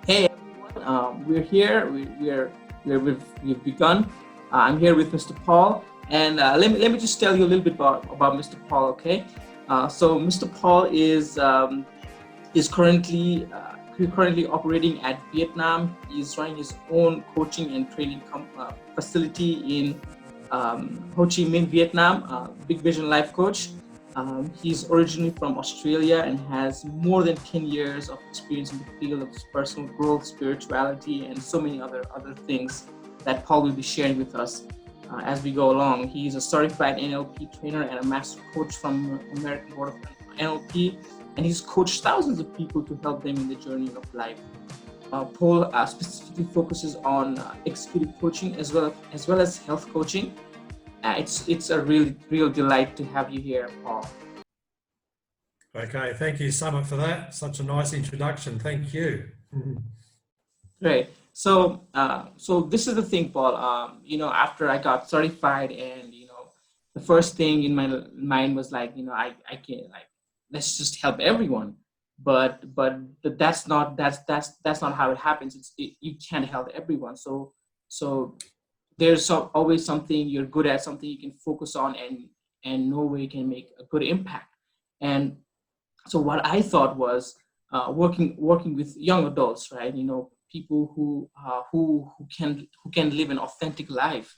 Hey everyone, we're here. We've begun. I'm here with Mr. Paul, and let me just tell you a little bit about Mr. Paul. Okay, so Mr. Paul is currently operating at Vietnam. He's running his own coaching and training facility in Ho Chi Minh, Vietnam. Big Vision Life Coach. He's originally from Australia and has more than 10 years of experience in the field of personal growth, spirituality, and so many other things that Paul will be sharing with us as we go along. He's a certified NLP trainer and a master coach from American Board of NLP, and he's coached thousands of people to help them in the journey of life. Paul specifically focuses on executive coaching as well as health coaching. It's a real delight to have you here, Paul. Okay, thank you, Summit, for that. Such a nice introduction. Thank you. Great. So this is the thing, Paul. After I got certified, and the first thing in my mind was like, I can't, like, let's just help everyone. But that's not how it happens. You can't help everyone. So there's always something you're good at, something you can focus on, and know where you can make a good impact. And so what I thought was working with young adults, right? People who can live an authentic life.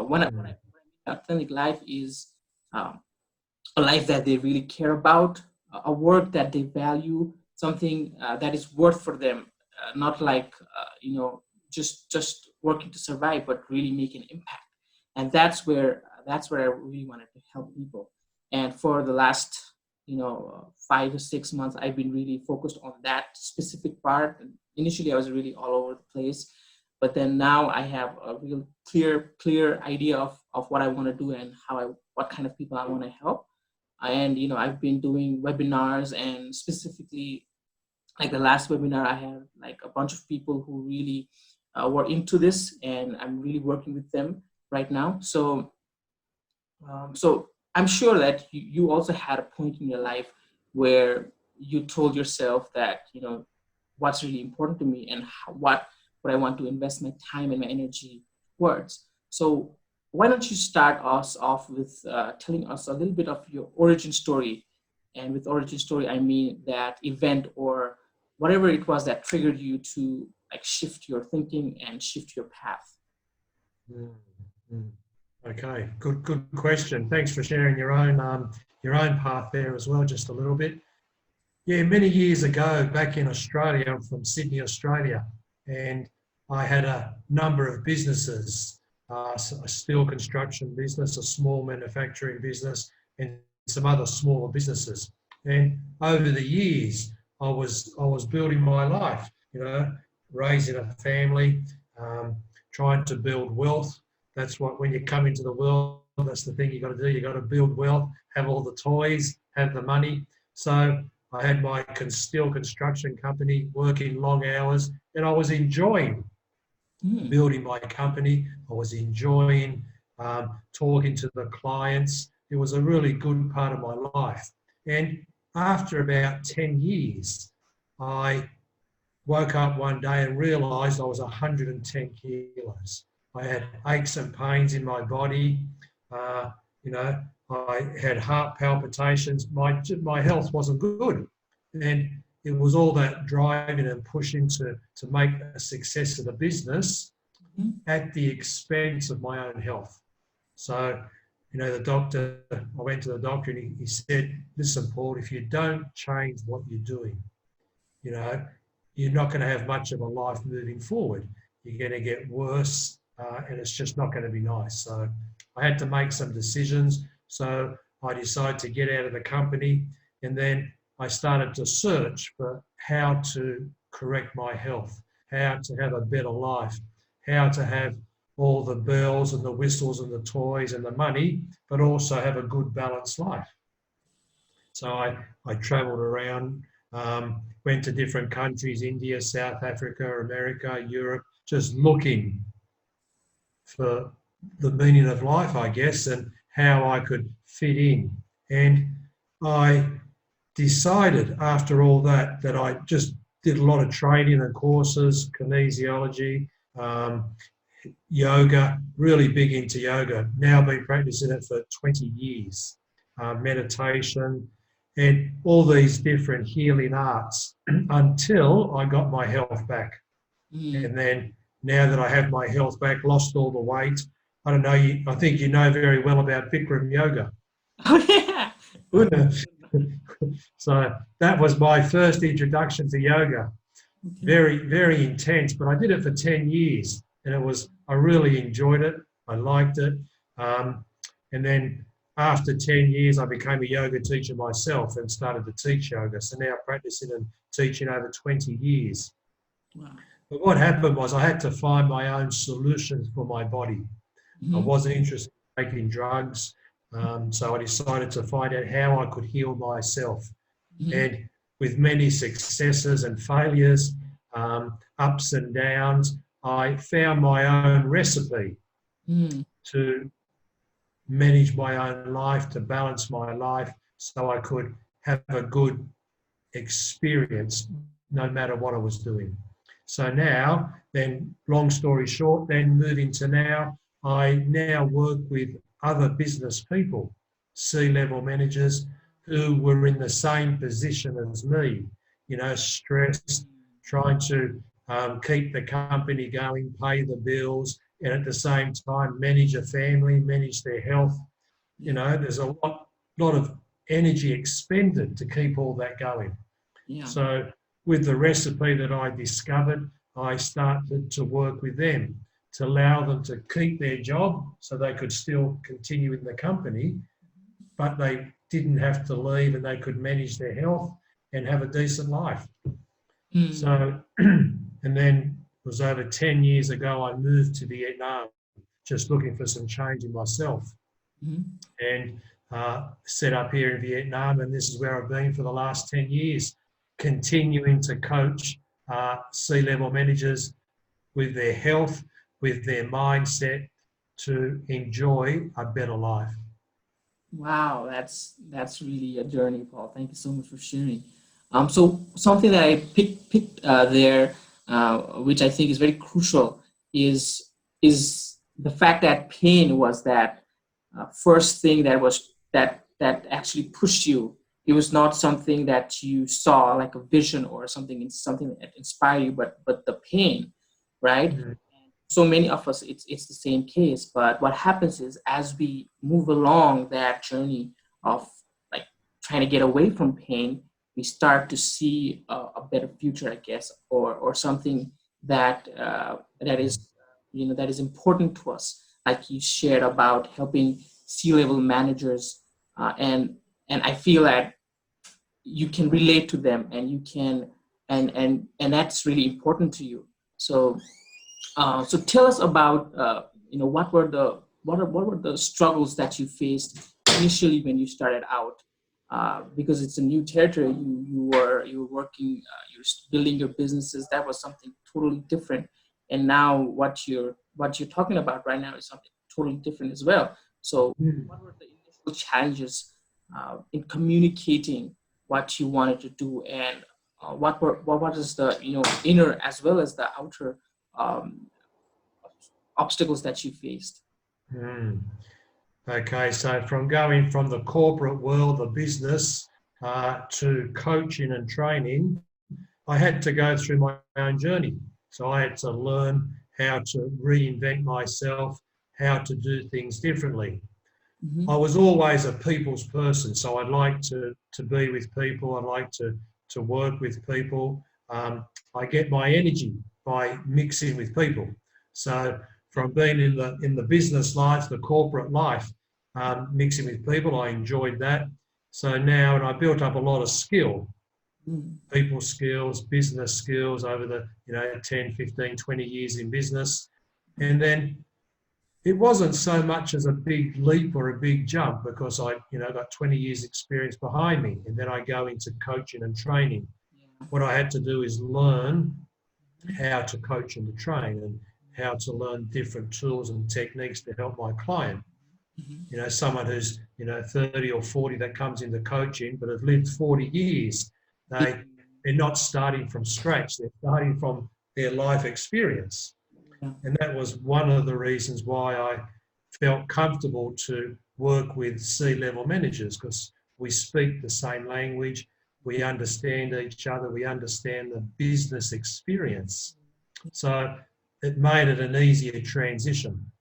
When I mean authentic life is um, a life that they really care about, a work that they value, something that is worth for them, not like just working to survive, but really make an impact. And that's where I really wanted to help people. And for the last 5 or 6 months, I've been really focused on that specific part. And initially, I was really all over the place, but then now I have a real clear idea of what I want to do and what kind of people I want to help. And I've been doing webinars, and specifically, like the last webinar, I had like a bunch of people who really were into this, and I'm really working with them right now. So I'm sure that you also had a point in your life where you told yourself that what's really important to me, and what I want to invest my time and my energy towards. So why don't you start us off with telling us a little bit of your origin story? And with origin story, I mean that event or whatever it was that triggered you to like shift your thinking and shift your path. Mm, mm. Okay, good question. Thanks for sharing your own path there as well, just a little bit. Yeah, many years ago, back in Australia, I'm from Sydney, Australia, and I had a number of businesses, a steel construction business, a small manufacturing business, and some other smaller businesses. And over the years, I was building my life, raising a family, um, trying to build wealth. That's what, when you come into the world, that's the thing you got to do. You got to build wealth, have all the toys, have the money. So I had my steel construction company, working long hours, and I was enjoying Hmm. building my company. I was enjoying talking to the clients. It was a really good part of my life. And after about 10 years, I woke up one day and realised I was 110 kilos. I had aches and pains in my body. Uh, you know, I had heart palpitations. My health wasn't good. And it was all that driving and pushing to make a success of the business Mhm. at the expense of my own health. So, I went to the doctor and he said, listen, Paul, if you don't change what you're doing, you know, you're not going to have much of a life moving forward. You're going to get worse, and it's just not going to be nice. So I had to make some decisions. So I decided to get out of the company, and then I started to search for how to correct my health, how to have a better life, how to have all the bells and the whistles and the toys and the money, but also have a good balanced life. So I travelled around, went to different countries, India, South Africa, America, Europe, just looking for the meaning of life, I guess, and how I could fit in. And I decided after all that I just did a lot of training and courses, kinesiology, yoga, really big into yoga. Now been practicing it for 20 years. Meditation and all these different healing arts until I got my health back. And then now that I have my health back, lost all the weight, I don't know, I think you know very well about Bikram yoga. Oh yeah, good. So that was my first introduction to yoga. Very, very intense, but I did it for 10 years and I really enjoyed it. I liked it. And then after 10 years, I became a yoga teacher myself and started to teach yoga. So now practicing and teaching over 20 years. Wow. But what happened was I had to find my own solutions for my body. I wasn't interested in taking drugs. So I decided to find out how I could heal myself. And with many successes and failures, ups and downs, I found my own recipe to manage my own life, to balance my life so I could have a good experience no matter what I was doing. So now, then, long story short, then moving to now, I now work with other business people, C-level managers who were in the same position as me, you know, stressed, trying to keep the company going, pay the bills, and at the same time manage a family, manage their health. You know, there's a lot of energy expended to keep all that going. Yeah. So with the recipe that I discovered, I started to work with them to allow them to keep their job so they could still continue in the company, but they didn't have to leave and they could manage their health and have a decent life. So, and then it was over 10 years ago, I moved to Vietnam, just looking for some change in myself. And set up here in Vietnam, and this is where I've been for the last 10 years, continuing to coach C-level managers with their health, with their mindset to enjoy a better life. Wow, that's really a journey, Paul. Thank you so much for sharing. So something that I picked there, which I think is very crucial, is the fact that pain was that first thing that actually pushed you. It was not something that you saw like a vision or something that inspired you, but the pain, right? So many of us, it's the same case. But what happens is, as we move along that journey of like trying to get away from pain, we start to see a better future, I guess, or something that is, you know, that is important to us. Like you shared about helping C-level managers, and I feel that you can relate to them, and you can, and that's really important to you. So tell us about you know, what were the struggles that you faced initially when you started out, because it's a new territory. You were working, you're building your businesses. That was something totally different, and now what you're talking about right now is something totally different as well. So what were the initial challenges in communicating what you wanted to do, and what is the, you know, inner as well as the outer obstacles that you faced? Okay, so from going from the corporate world, the business, to coaching and training, I had to go through my own journey. So I had to learn how to reinvent myself, how to do things differently. I was always a people's person, so I'd like to be with people. I like to work with people. I get my energy by mixing with people. So from being in the business life, the corporate life, mixing with people, I enjoyed that. So now, and I built up a lot of skill, people skills, business skills over the 10, 15, 20 years in business. And then it wasn't so much as a big leap or a big jump, because I got 20 years experience behind me, and then I go into coaching and training. What I had to do is learn how to coach and to train, and how to learn different tools and techniques to help my client. Someone who's 30 or 40 that comes into coaching but has lived 40 years, they they're not starting from scratch. They're starting from their life experience. Yeah. And that was one of the reasons why I felt comfortable to work with C-level managers, because we speak the same language, we understand each other, we understand the business experience. So it made it an easier transition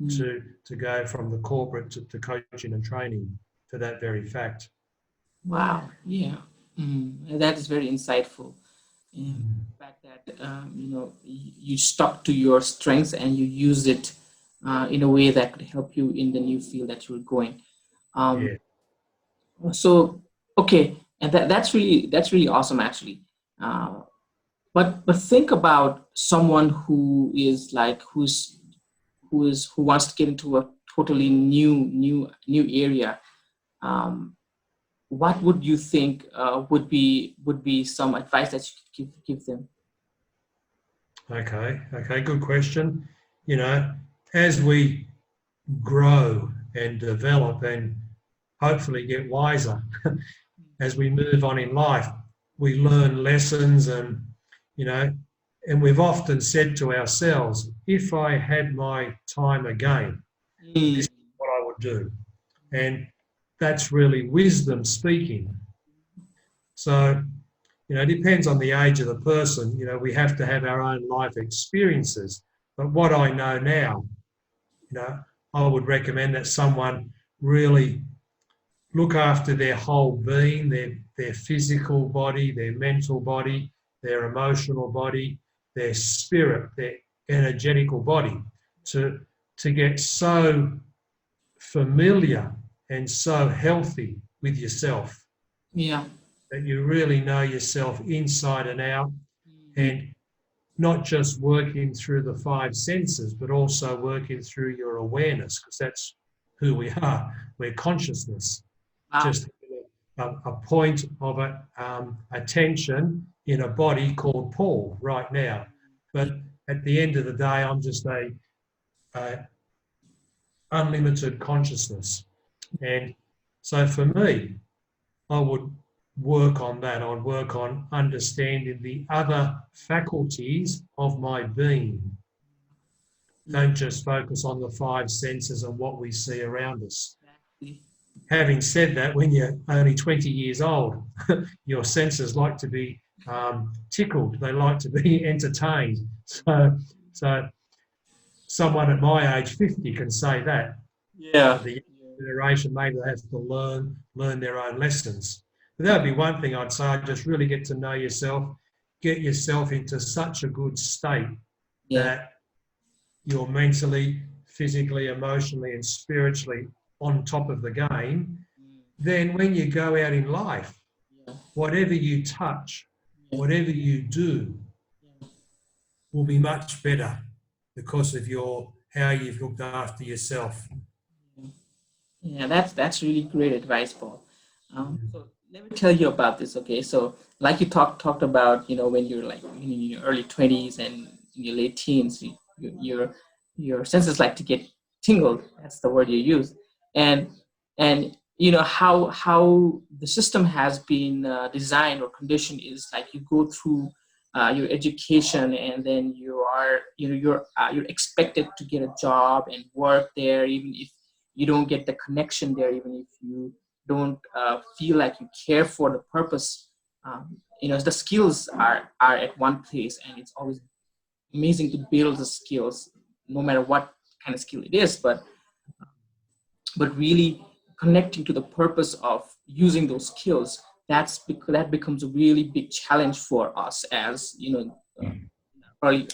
to go from the corporate to coaching and training for that very fact. Wow. Yeah. That is very insightful. Yeah. The fact that you stuck to your strengths and you use it in a way that could help you in the new field that you're going. Yeah. So okay, and that's really awesome actually. Uh, but think about someone who wants to get into a totally new area. Um, what would you think would be some advice that you could give them? Okay, good question. As we grow and develop and hopefully get wiser as we move on in life, we learn lessons and we've often said to ourselves, if I had my time again, this is what I would do. And that's really wisdom speaking. So, it depends on the age of the person. We have to have our own life experiences. But what I know now, I would recommend that someone really look after their whole being, their physical body, their mental body, their emotional body, their spirit, their energetical body, to get so familiar and so healthy with yourself Yeah. that you really know yourself inside and out, and not just working through the five senses, but also working through your awareness, because that's who we are. We're consciousness, Wow. just a point of attention in a body called Paul right now. But at the end of the day, I'm just a unlimited consciousness. And so for me, I would work on that. I'd work on understanding the other faculties of my being. Don't just focus on the five senses and what we see around us. Having said that, when you're only 20 years old, your senses like to be tickled. They like to be entertained. So someone at my age, 50, can say that. Yeah. The generation, maybe they have to learn their own lessons. But that would be one thing I'd say. Just really get to know yourself, get yourself into such a good state that you're mentally, physically, emotionally, and spiritually on top of the game. Then when you go out in life, whatever you touch, whatever you do, will be much better because of how you've looked after yourself. Yeah, that's really great advice, Paul. So let me tell you about this. Okay, so like you talked about, when you're like in your early 20s and in your late teens, your senses like to get tingled. That's the word you use, and how the system has been designed or conditioned is like you go through your education, and then you're expected to get a job and work there, even if you don't get the connection there, even if you don't feel like you care for the purpose. The skills are at one place, and it's always amazing to build the skills, no matter what kind of skill it is, but really connecting to the purpose of using those skills. That becomes a really big challenge for us as early,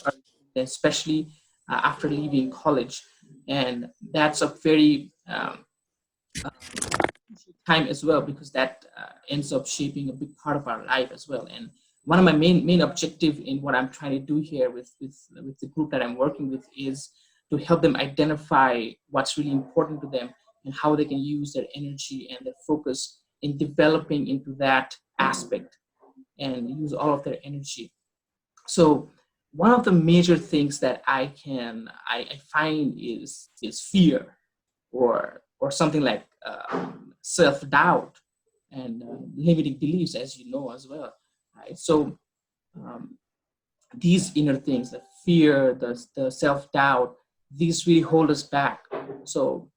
especially after leaving college, and that's a very time as well, because that ends up shaping a big part of our life as well. And one of my main objective in what I'm trying to do here with the group that I'm working with is to help them identify what's really important to them and how they can use their energy and their focus in developing into that aspect and use all of their energy. So one of the major things that I find is fear, or something like self-doubt and limiting beliefs, as you know as well. right? So these inner things, the fear, the self-doubt, these really hold us back. So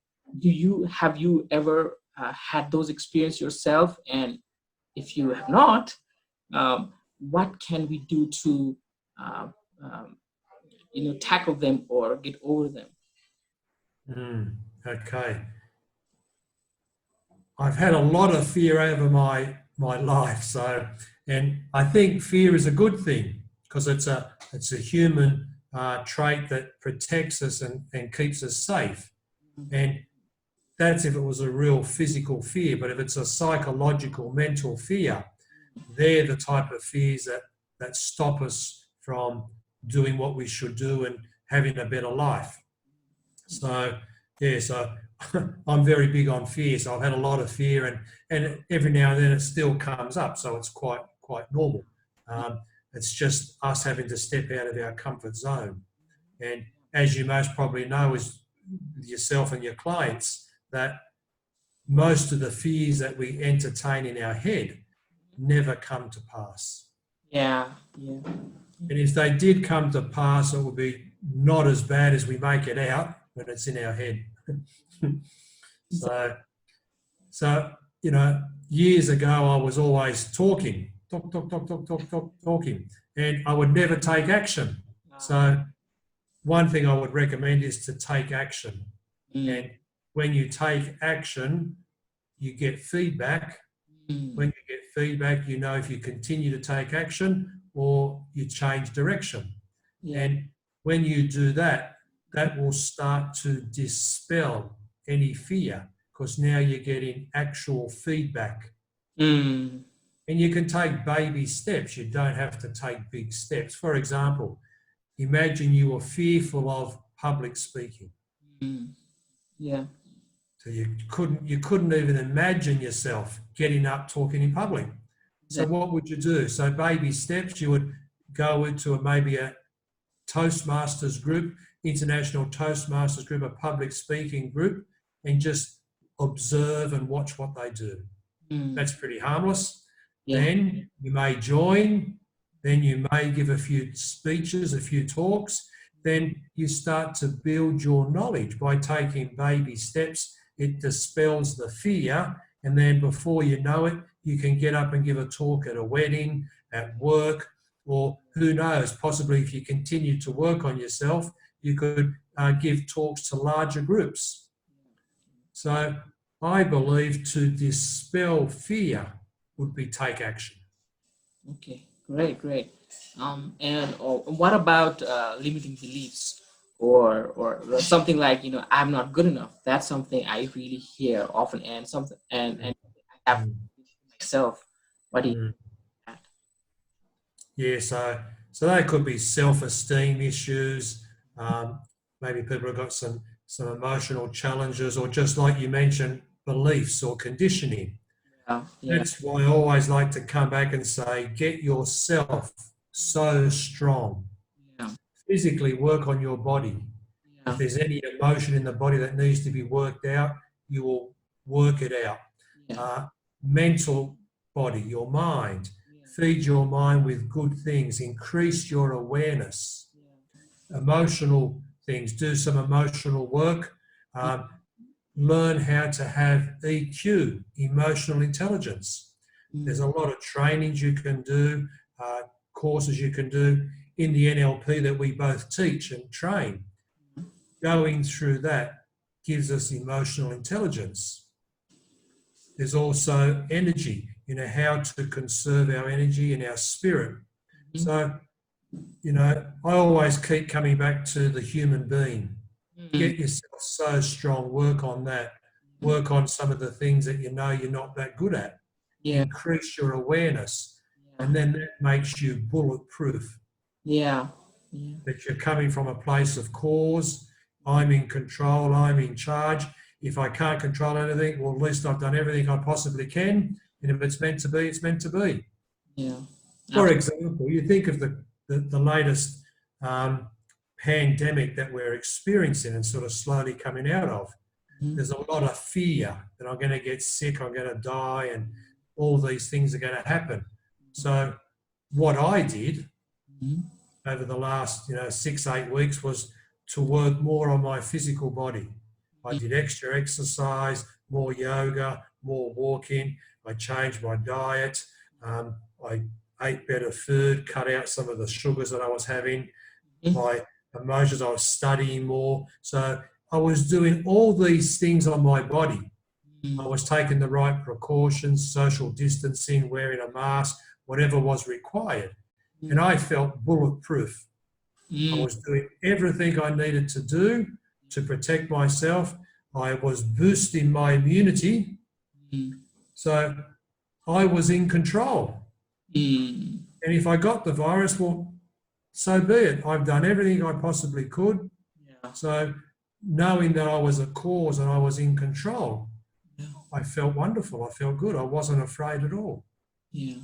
have you ever had those experiences yourself? And if you have not, what can we do to uh, um, tackle them or get over them? Okay. I've had a lot of fear over my life, and I think fear is a good thing because it's a human trait that protects us and keeps us safe. And that's if it was a real physical fear, but if it's a psychological, mental fear, they're the type of fears that stop us from doing what we should do and having a better life. So, yeah, so I'm very big on fear. So I've had a lot of fear, and every now and then it still comes up. So it's quite normal. It's just us having to step out of our comfort zone. And as you most probably know, as yourself and your clients, that most of the fears that we entertain in our head never come to pass. Yeah. And if they did come to pass, it would be not as bad as we make it out when it's in our head. So years ago I was always talking, and I would never take action. So one thing I would recommend is to take action. And when you take action, you get feedback. When you get feedback, you know if you continue to take action or you change direction. And when you do that, that will start to dispel any fear because now you're getting actual feedback. And you can take baby steps. You don't have to take big steps. For example, imagine you were fearful of public speaking. Yeah. So you couldn't even imagine yourself getting up talking in public. So what would you do? So baby steps, you would go into maybe a Toastmasters group, International Toastmasters group, a public speaking group, and just observe and watch what they do. That's pretty harmless. Then you may join, then you may give a few speeches, a few talks, then you start to build your knowledge by taking baby steps. It dispels the fear, and then before you know it, you can get up and give a talk at a wedding, at work, or who knows, possibly if you continue to work on yourself, you could give talks to larger groups. So I believe to dispel fear would be take action. Okay, great. And what about limiting beliefs or something like I'm not good enough? That's something I really hear often, and I have myself. What do you? Yeah, so they could be self-esteem issues. Maybe people have got some emotional challenges, or just like you mentioned, beliefs or conditioning. That's why I always like to come back and say, get yourself so strong. Physically work on your body. If there's any emotion in the body that needs to be worked out, you will work it out. Mental body, your mind. Feed your mind with good things. Increase your awareness. Emotional things. Do some emotional work. Learn how to have EQ, emotional intelligence. There's a lot of trainings you can do, courses you can do in the NLP that we both teach and train. Going through that gives us emotional intelligence. There's also energy, how to conserve our energy and our spirit. So, I always keep coming back to the human being. Get yourself so strong, work on that. Work on some of the things that you're not that good at. Increase your awareness, and then that makes you bulletproof. That you're coming from a place of cause. I'm in control, I'm in charge. If I can't control anything, well, at least I've done everything I possibly can. And if it's meant to be, it's meant to be. For example, you think of the latest pandemic that we're experiencing and sort of slowly coming out of. There's a lot of fear that I'm going to get sick, I'm going to die, and all these things are going to happen. So what I did Mhm. over the last 6-8 weeks was to work more on my physical body. I did extra exercise, more yoga, more walking. I changed my diet. I ate better food, cut out some of the sugars that I was having. Mhm. My emotions, I was studying more. So I was doing all these things on my body. I Mhm. was taking the right precautions, social distancing, wearing a mask, whatever was required. And I felt bulletproof. I Mhm. was doing everything I needed to do to protect myself. I was boosting my immunity. Mhm. So I was in control. Mhm. And if I got the virus, well, so be it. I've done everything I possibly could. Yeah. So knowing that I was a cause and I was in control, Yeah. I felt wonderful. I felt good. I wasn't afraid at all. Yeah.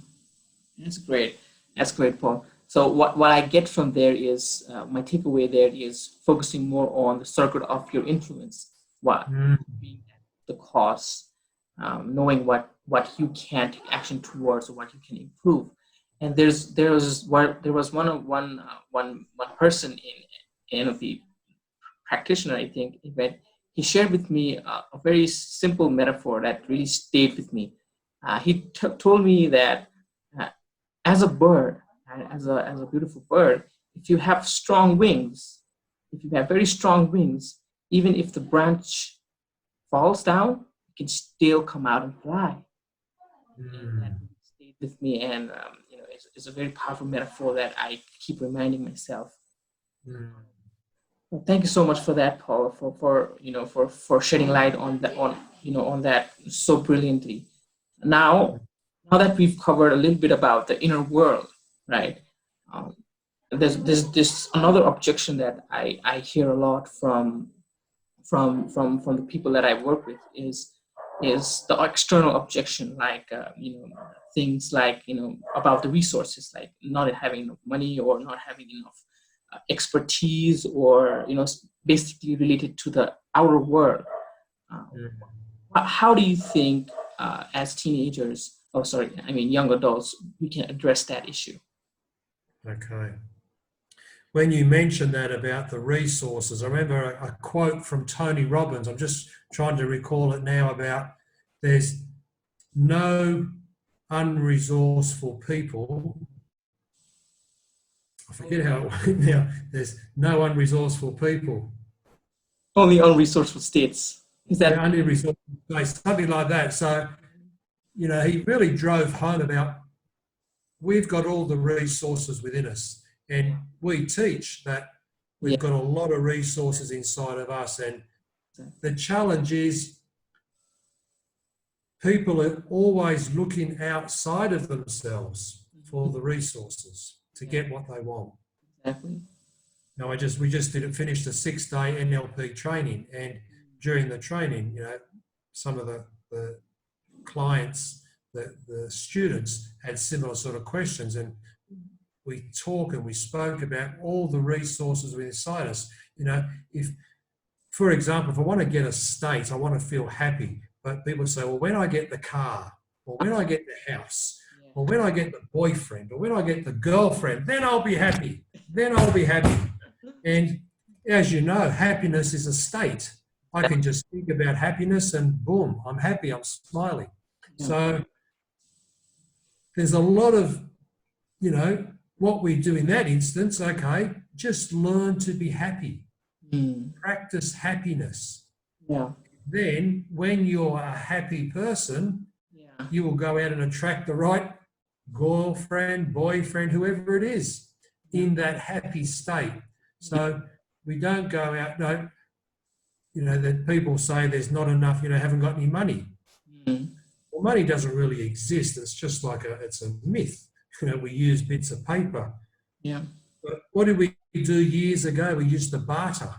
That's great. That's great, Paul. So what I get from there is my takeaway there is focusing more on the circle of your influence, what Mm, being the cause, knowing what you can take action towards or what you can improve. And there was one person in the practitioner, I think, event. He shared with me a very simple metaphor that really stayed with me. He told me that uh, as a bird, as a beautiful bird, if you have strong wings, if you have very strong wings, even if the branch falls down, you can still come out and fly. And that mm, stayed with me, and it's a very powerful metaphor that I keep reminding myself. mm. Well, thank you so much for that, Paul, for shedding light on that on that so brilliantly. Now, now that we've covered a little bit about the inner world, right? Um, there's this another objection that I hear a lot from the people that I work with is the external objection, like things like about the resources, like not having enough money or not having enough expertise, or basically related to the outer world. Uh, Mm. how do you think, as teenagers, oh sorry, I mean young adults, we can address that issue? Okay. When you mentioned that about the resources, I remember a quote from Tony Robbins. I'm just trying to recall it now about there's no unresourceful people. I forget how it went now. There's no unresourceful people. Only on resourceful states. Is Yeah, that? only resourceful place, something like that. So, he really drove home about we've got all the resources within us. And we teach that Yeah. we've got a lot of resources inside of us. And the challenge is people are always looking outside of themselves for Mhm. the resources to Yeah, get what they want. exactly. Now, we just did finished a 6-day NLP training, and during the training, some of the clients, the students had similar sort of questions, and we talk and we spoke about all the resources inside us. If, for example, if I want to get a state, I want to feel happy, but people say, well, when I get the car, or when I get the house, or when I get the boyfriend, or when I get the girlfriend, then I'll be happy. Then I'll be happy. And as you know, happiness is a state. I Yeah. can just think about happiness and boom, I'm happy, I'm smiling. Yeah. So there's a lot of, what we do in that instance, okay, just learn to be happy, Mm. practice happiness. Yeah. Then, when you're a happy person, Yeah. you will go out and attract the right girlfriend, boyfriend, whoever it is, Yeah. in that happy state. So we don't go out, no, that people say there's not enough, haven't got any money. Mm. Well, money doesn't really exist. It's just like it's a myth. We use bits of paper. Yeah. But what did we do years ago? We used to barter,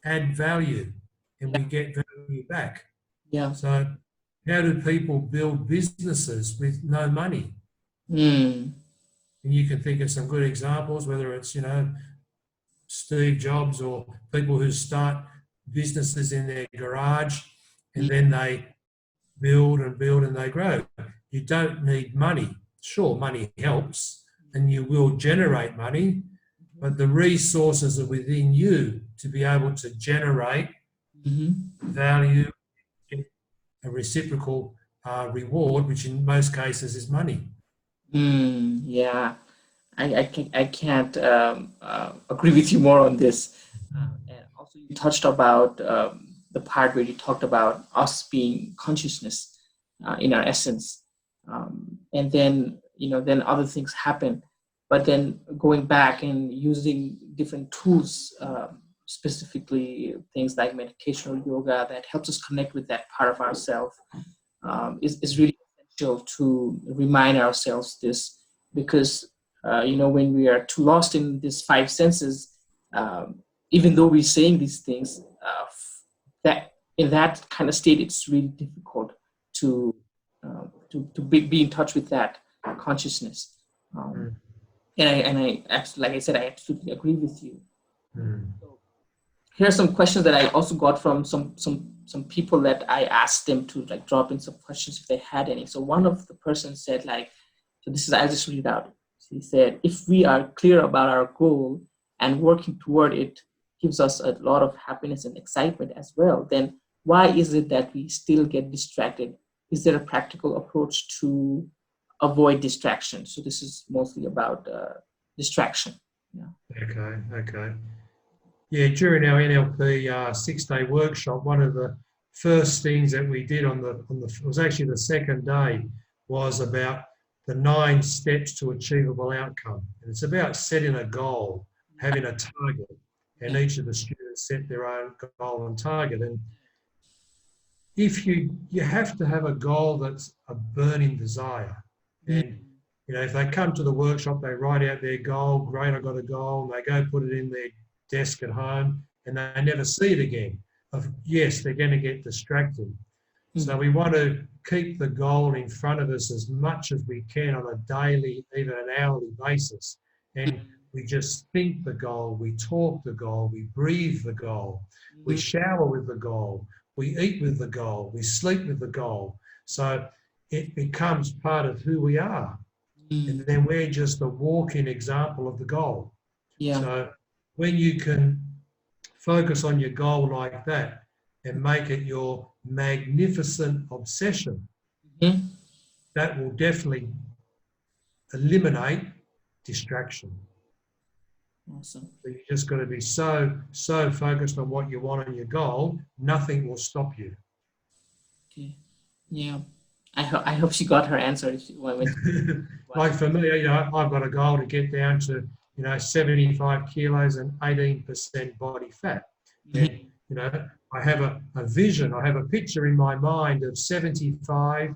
add value, and Yeah. we get value back. Yeah. So how do people build businesses with no money? Mm. And you can think of some good examples, whether it's, Steve Jobs or people who start businesses in their garage and then they build and build and they grow. You don't need money. Sure, money helps, and you will generate money, but the resources are within you to be able to generate value, a reciprocal reward, which in most cases is money. Yeah, I can't agree with you more on this. And also, you touched about the part where you talked about us being consciousness in our essence, and then then other things happen. But then going back and using different tools, specifically things like meditation or yoga, that helps us connect with that part of ourselves, is really essential to remind ourselves this, because when we are too lost in these five senses, even though we're saying these things, that in that kind of state, it's really difficult to be in touch with that consciousness. And I actually, like I said, I absolutely agree with you. So here are some questions that I also got from some people that I asked them to like drop in some questions if they had any. So one of the persons said I'll just read it out. He said, if we are clear about our goal and working toward it gives us a lot of happiness and excitement as well, then why is it that we still get distracted? Is there a practical approach to avoid distraction? So this is mostly about distraction. Yeah. Okay. Yeah, during our NLP 6-day workshop, one of the first things that we did it was actually the second day, was about the 9 steps to achievable outcome. And it's about setting a goal, having a target, and each of the students set their own goal and target. And if you have to have a goal that's a burning desire. And if they come to the workshop, they write out their goal, great, I got a goal, and they go put it in their desk at home, and they never see it again. Yes, they're going to get distracted. So we want to keep the goal in front of us as much as we can on a daily, even an hourly basis. And we just think the goal, we talk the goal, we breathe the goal, we shower with the goal, we eat with the goal, we sleep with the goal. So it becomes part of who we are. And then we're just a walking example of the goal. Yeah. So when you can focus on your goal like that and make it your magnificent obsession, that will definitely eliminate distraction. Awesome. So you just got to be so focused on what you want and your goal, nothing will stop you. Okay. Yeah. I hope she got her answer. If she went Like for me, I've got a goal to get down to 75 kilos and 18% body fat. And I have a vision, I have a picture in my mind of 75/18.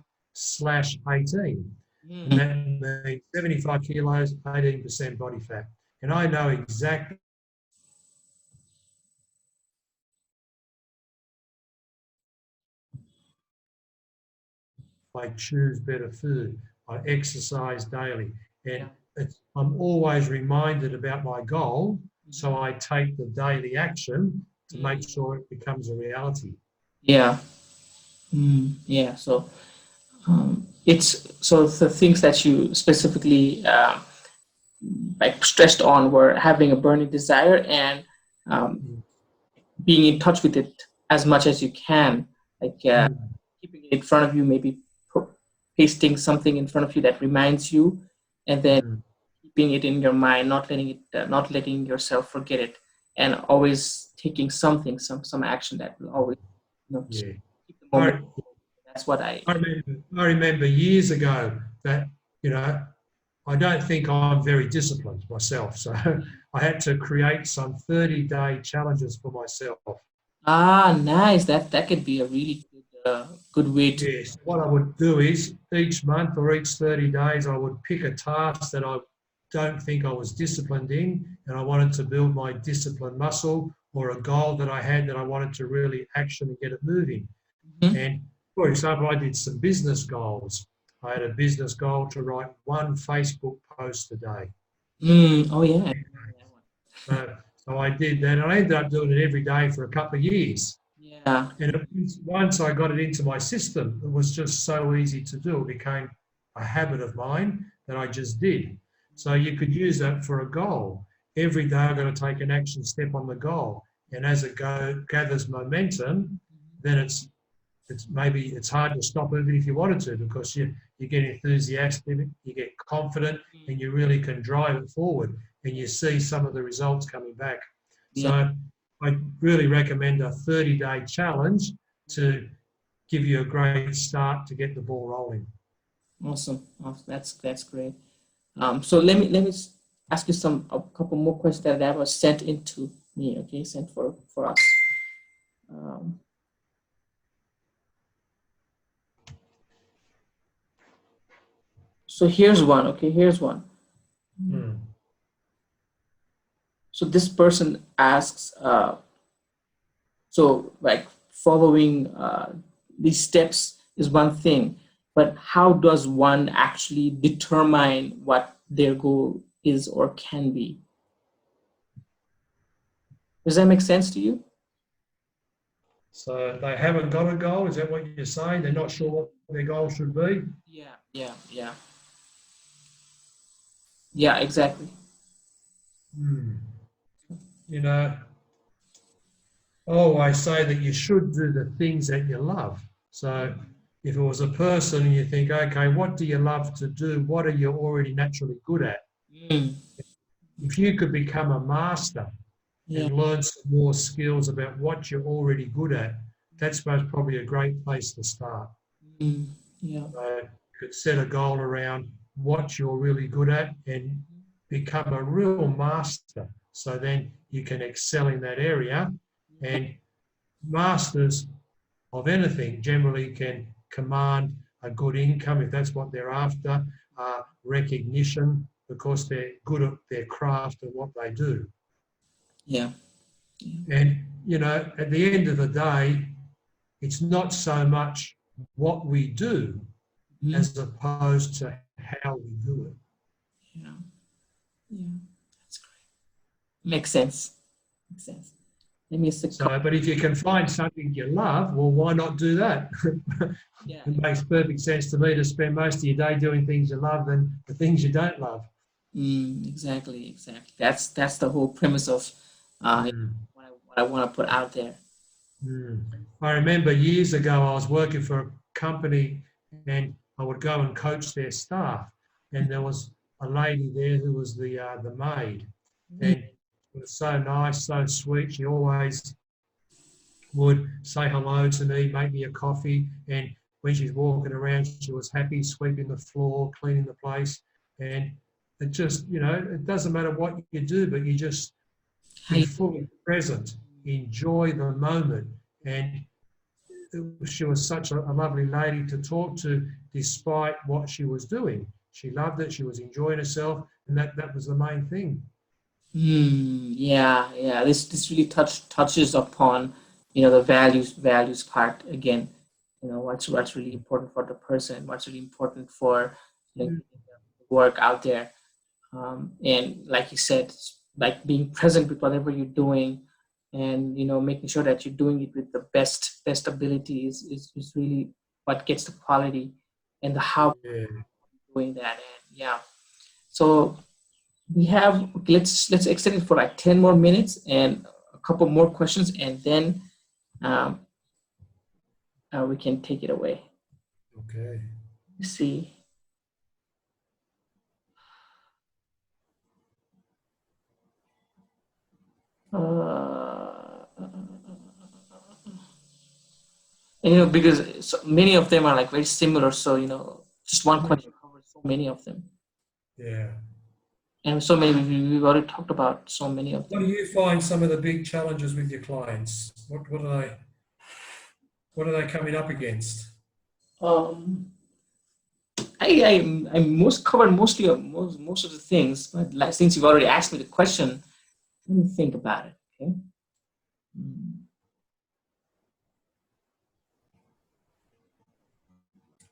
And that means 75 kilos, 18% body fat. And I know exactly I choose better food, I exercise daily. And I'm always reminded about my goal, so I take the daily action to make sure it becomes a reality. Yeah. Yeah. So so the things that you specifically stressed on were having a burning desire and being in touch with it as much as you can, keeping it in front of you, maybe pasting something in front of you that reminds you, and then keeping it in your mind, not letting yourself forget it, and always taking something, some action that will always keep the moment. That's what I remember years ago that I don't think I'm very disciplined myself, so I had to create some 30-day challenges for myself. Nice. That could be a really good way to. Yes. What I would do is each month or each 30 days, I would pick a task that I don't think I was disciplined in, and I wanted to build my discipline muscle, or a goal that I had that I wanted to really action and get it moving. And for example, I did some business goals. I had a business goal to write 1 Facebook post a day. Oh yeah. So I did that, and I ended up doing it every day for a couple of years. Yeah. And once I got it into my system, it was just so easy to do. It became a habit of mine that I just did. So you could use that for a goal. Every day I've got to take an action step on the goal. And as it gathers momentum, then it's maybe it's hard to stop even if you wanted to, because you get enthusiastic, you get confident, and you really can drive it forward, and you see some of the results coming back. So I really recommend a 30-day challenge to give you a great start to get the ball rolling. Awesome. That's great. So let me ask you a couple more questions that was sent into me. Okay, sent for us. So here's one. Okay, here's one. So this person asks, so like following these steps is one thing, but how does one actually determine what their goal is or can be? Does that make sense to you? So they haven't got a goal, is that what you're saying? They're not sure what their goal should be? Yeah, exactly. You know, I always say that you should do the things that you love. So if it was a person and you think, okay, what do you love to do? What are you already naturally good at? If you could become a master and learn some more skills about what you're already good at, that's probably a great place to start. So you could set a goal around what you're really good at and become a real master. So then you can excel in that area, and masters of anything generally can command a good income if that's what they're after, recognition because they're good at their craft and what they do. And, you know, at the end of the day, it's not so much what we do as opposed to how we do it. That's great. Makes sense. But if you can find something you love, well, why not do that? It makes perfect sense to me to spend most of your day doing things you love than the things you don't love. Exactly. That's the whole premise of what I want to put out there. I remember years ago I was working for a company and I would go and coach their staff, and there was a lady there who was the maid, and it was so nice, so sweet. She always would say hello to me, make me a coffee, and when she's walking around, she was happy, sweeping the floor, cleaning the place, and it just, you know, it doesn't matter what you do, but you just be fully present, enjoy the moment. And she was such a lovely lady to talk to despite what she was doing. She loved it, she was enjoying herself, and that was the main thing. This really touches upon, you know, the values part again. You know, what's really important for the person, what's really important for the work out there. And like you said, like being present with whatever you're doing, and, you know, making sure that you're doing it with the best ability is really what gets the quality and the how doing that. And so we have, let's extend it for like 10 more minutes and a couple more questions, and then we can take it away. Okay. Let's see. And, you know, because many of them are like very similar, so, you know, just one question covers so many of them. And so many, we've already talked about so many of them. What do you find some of the big challenges with your clients? What are they coming up against? I covered most of the things, but like, since you've already asked me the question, let me think about it. Okay.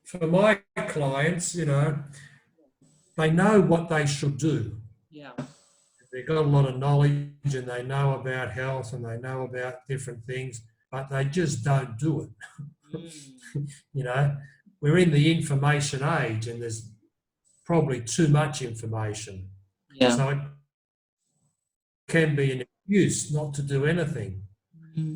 For my clients, you know, they know what they should do. They've got a lot of knowledge and they know about health and they know about different things, but they just don't do it. You know, we're in the information age and there's probably too much information. Yeah. So it can be an excuse not to do anything,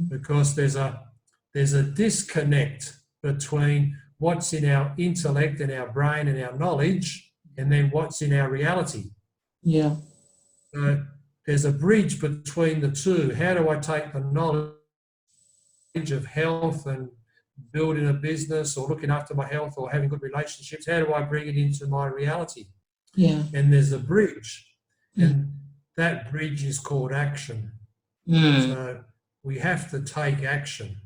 because there's a disconnect between what's in our intellect and our brain and our knowledge, and then what's in our reality. Yeah. So there's a bridge between the two. How do I take the knowledge of health and building a business or looking after my health or having good relationships? How do I bring it into my reality? Yeah. And there's a bridge, and that bridge is called action. So we have to take action.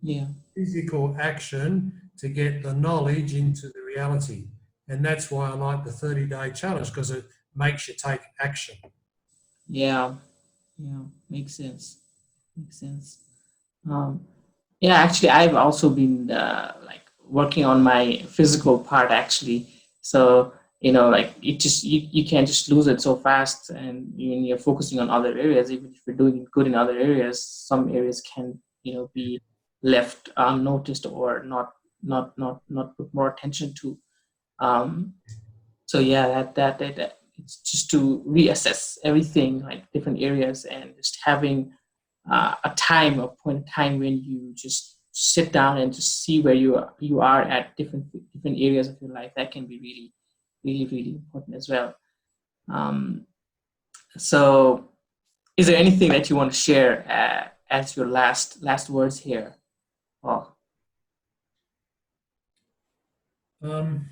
Yeah. Physical action to get the knowledge into the reality. And that's why I like the 30-day challenge, because it makes you take action. Yeah. Yeah. Makes sense. Makes sense. Yeah, actually, I've also been like working on my physical part actually. So, like it just you can't just lose it so fast, and when you're focusing on other areas, even if you're doing good in other areas, some areas can be left unnoticed or not put more attention to. Um, so yeah, that it's just to reassess everything, like different areas, and just having a point in time when you just sit down and just see where you are at different areas of your life. That can be really, really, really important as well. Um, so, is there anything that you want to share as your last words here? Oh, Um,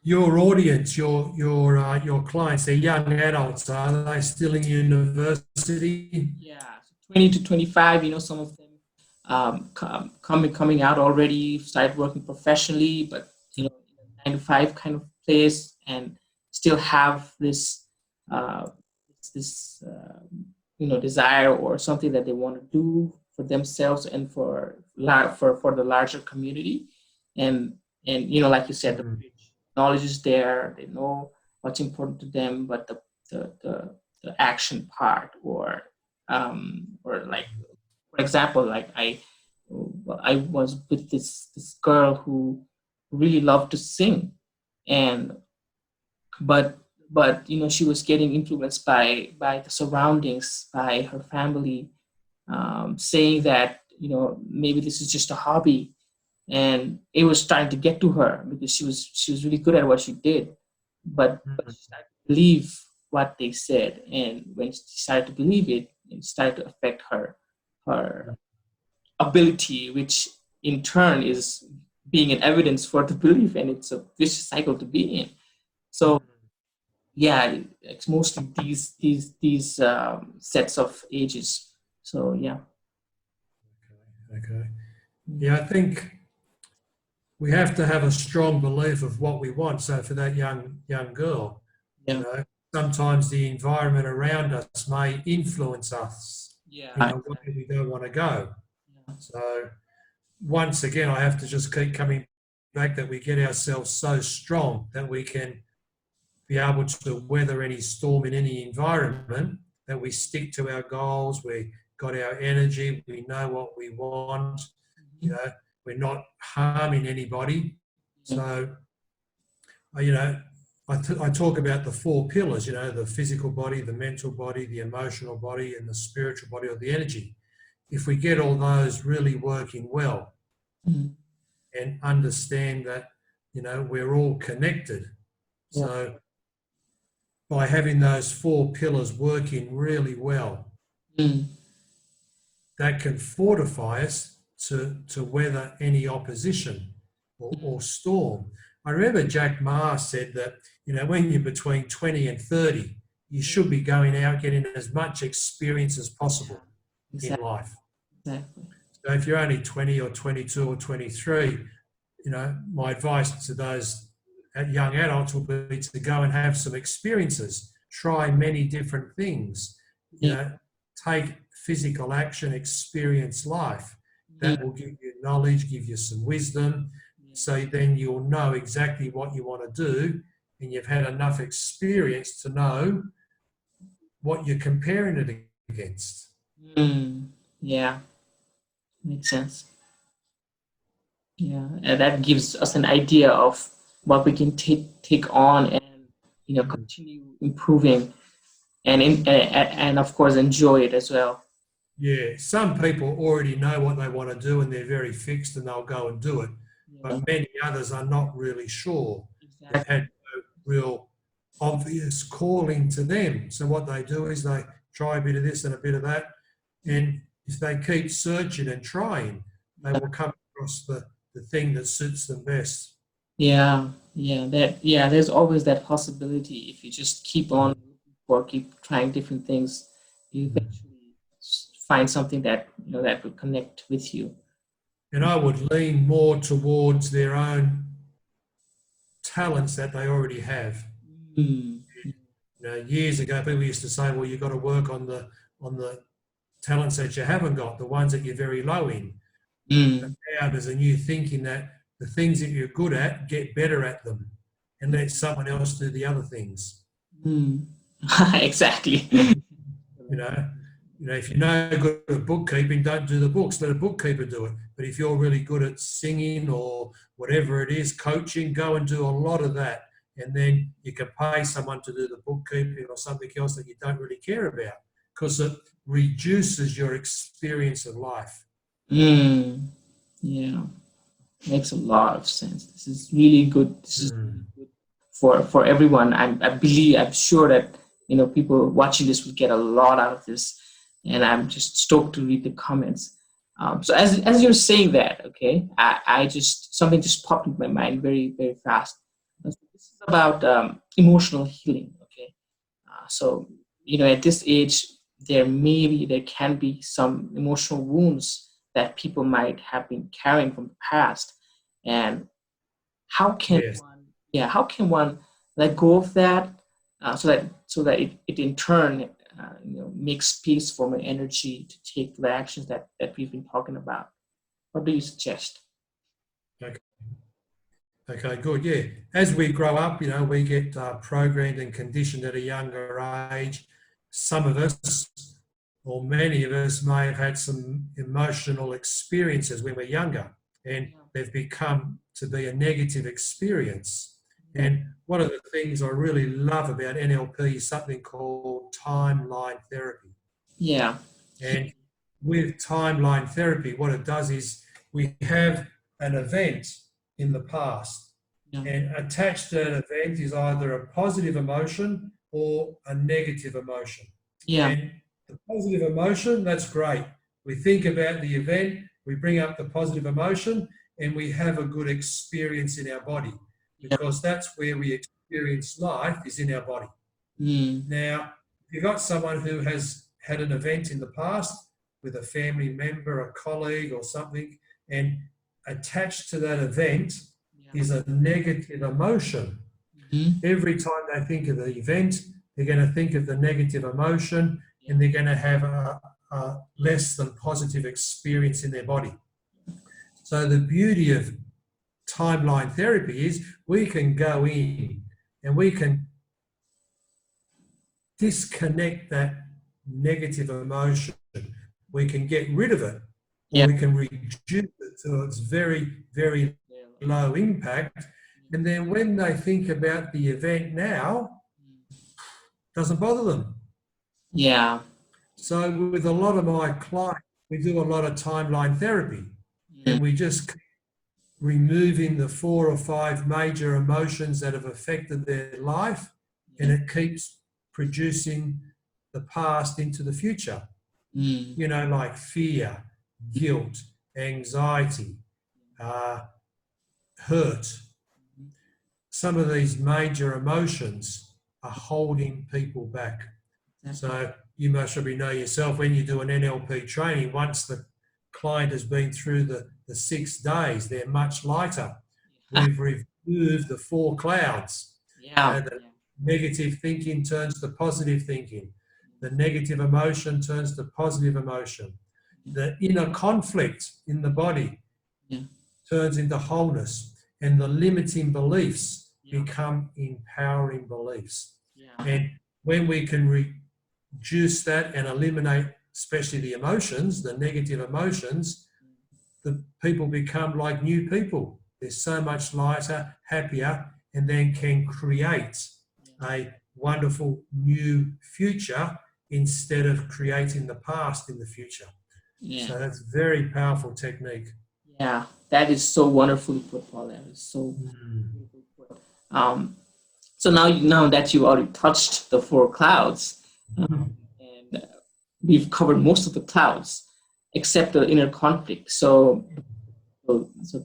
your audience, your clients, they're young adults. Are they still in university? yeah, so 20 to 25. Some of them coming out already, started working professionally, but in a 9 to 5 kind of place, and still have uh, this desire or something that they want to do for themselves and for the larger community, and like you said, the knowledge is there. They know what's important to them, but the action part, or like, for example, like I was with this girl who really loved to sing, and but she was getting influenced by the surroundings, by her family, saying that maybe this is just a hobby, and it was starting to get to her because she was really good at what she did, but she started to believe what they said, and when she started to believe it, it started to affect her ability, which in turn is being an evidence for the belief, and it's a vicious cycle to be in. So yeah, it's mostly these sets of ages. So yeah. Okay. Yeah, I think we have to have a strong belief of what we want. So for that young girl, Yeah. sometimes the environment around us may influence us in Yeah. a way we don't want to go. Yeah. So once again, I have to just keep coming back that we get ourselves so strong that we can be able to weather any storm in any environment, that we stick to our goals, we got our energy, we know what we want, we're not harming anybody. Yeah. So, I talk about the 4 pillars, the physical body, the mental body, the emotional body, and the spiritual body, or the energy. If we get all those really working well Mhm. and understand that, we're all connected. Yeah. So by having those 4 pillars working really well, Mm. that can fortify us to weather any opposition or storm. I remember Jack Ma said that, when you're between 20 and 30, you should be going out getting as much experience as possible in Exactly. life. Exactly. So if you're only 20 or 22 or 23, my advice to those young adults will be to go and have some experiences, try many different things, take physical action, experience life. That will give you knowledge, give you some wisdom. So then you'll know exactly what you want to do, and you've had enough experience to know what you're comparing it against. Yeah, makes sense. Yeah, and that gives us an idea of what we can take on, continue improving and of course enjoy it as well. Yeah, some people already know what they want to do and they're very fixed and they'll go and do it. Yeah, But many others are not really sure. They've exactly. had no real obvious calling to them. So what they do is they try a bit of this and a bit of that. And if they keep searching and trying, they will come across the thing that suits them best. There's always that possibility. If you just keep on or keep trying different things, you eventually find something that that will connect with you. And I would lean more towards their own talents that they already have. Mm. Years ago, people used to say, "Well, you've got to work on the talents that you haven't got, the ones that you're very low in." But Mm. now there's a new thinking that the things that you're good at, get better at them, and let someone else do the other things. Mm. Exactly. You know, if you're no good at bookkeeping, don't do the books. Let a bookkeeper do it. But if you're really good at singing or whatever it is, coaching, go and do a lot of that. And then you can pay someone to do the bookkeeping or something else that you don't really care about, because it reduces your experience of life. Mm. Yeah, makes a lot of sense. This is really good. This is Mm. good for everyone. I'm sure that people watching this will get a lot out of this, and I'm just stoked to read the comments. So as you're saying that, okay, I just something just popped into my mind very very fast. So this is about emotional healing. Okay, so at this age there can be some emotional wounds that people might have been carrying from the past, and how can Yes. one let go of that, so that it in turn makes space for my energy to take the actions that we've been talking about. What do you suggest? Okay. Okay, good. Yeah. As we grow up, we get programmed and conditioned at a younger age. Some of us, or many of us, may have had some emotional experiences when we're younger, and they've become to be a negative experience. And one of the things I really love about NLP is something called timeline therapy. Yeah. And with timeline therapy, what it does is we have an event in the past, Yeah. and attached to that event is either a positive emotion or a negative emotion. Yeah. And the positive emotion, that's great. We think about the event, we bring up the positive emotion, and we have a good experience in our body, because that's where we experience life, is in our body. Mm. Now, if you've got someone who has had an event in the past with a family member, a colleague or something, and attached to that event is a negative emotion. Mhm. Every time they think of the event, they're going to think of the negative emotion, and they're going to have a less than positive experience in their body. So the beauty of timeline therapy is we can go in and we can disconnect that negative emotion. We can get rid of it, or we can reduce it so it's very, very low impact. And then when they think about the event now, it doesn't bother them. Yeah. So with a lot of my clients, we do a lot of timeline therapy, and we just keep removing the 4 or 5 major emotions that have affected their life, and it keeps producing the past into the future. Mm. Like fear, guilt, anxiety, hurt. Some of these major emotions are holding people back. So you most probably know yourself, when you do an NLP training, once the client has been through the 6 days, they're much lighter. We've removed the 4 clouds. The negative thinking turns to positive thinking. The negative emotion turns to positive emotion. The inner conflict in the body turns into wholeness, and the limiting beliefs become empowering beliefs. And when we can reduce that and eliminate, especially the emotions, the negative emotions, the people become like new people. They're so much lighter, happier, and then can create a wonderful new future instead of creating the past in the future. Yeah. So that's a very powerful technique. Yeah, that is so wonderfully put, Paul. That is so beautifully put. So now that you already touched the four clouds, and we've covered most of the clouds except the inner conflict. So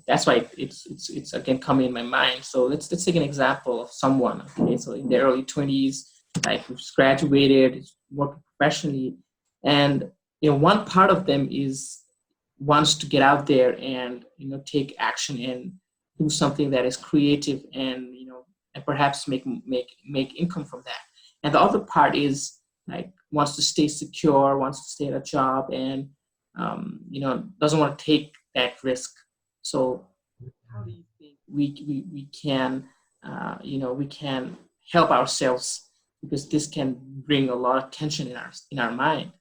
that's why it's again coming in my mind. So let's take an example of someone. Okay, so in their early 20s, like who's graduated, is working professionally, and one part of them is wants to get out there and take action and do something that is creative and and perhaps make income from that. And the other part is like wants to stay secure, wants to stay at a job, and doesn't want to take that risk. So how do you think we can we can help ourselves, because this can bring a lot of tension in our mind.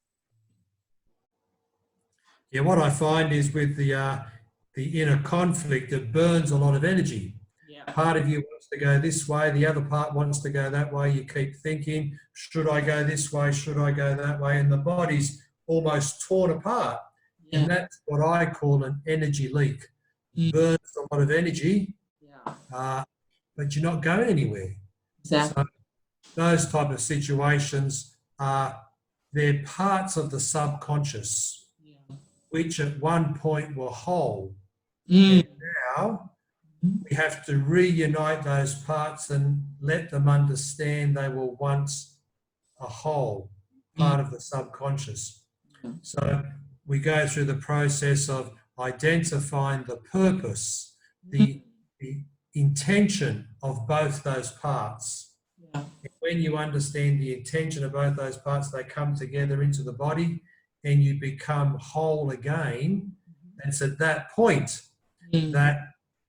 Yeah, what I find is with the inner conflict, it burns a lot of energy. Yeah. Part of you wants to go this way, the other part wants to go that way. You keep thinking, should I go this way? Should I go that way? And the body's almost torn apart. Yeah. And that's what I call an energy leak. Burns a lot of energy, but you're not going anywhere. Exactly. So those type of situations they're parts of the subconscious, which at one point were whole. And now we have to reunite those parts and let them understand they were once a whole, part of the subconscious. So we go through the process of identifying the purpose, the intention of both those parts. Yeah. And when you understand the intention of both those parts, they come together into the body and you become whole again. And it's at that point that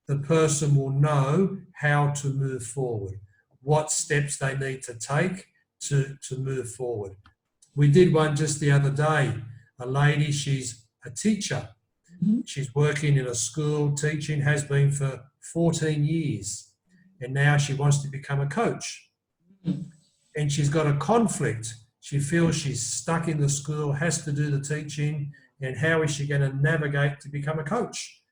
the person will know how to move forward, what steps they need to take to move forward. We did one just the other day. A lady, she's a teacher. She's working in a school, teaching, has been for 14 years. And now she wants to become a coach. And she's got a conflict. She feels she's stuck in the school, has to do the teaching, and how is she going to navigate to become a coach?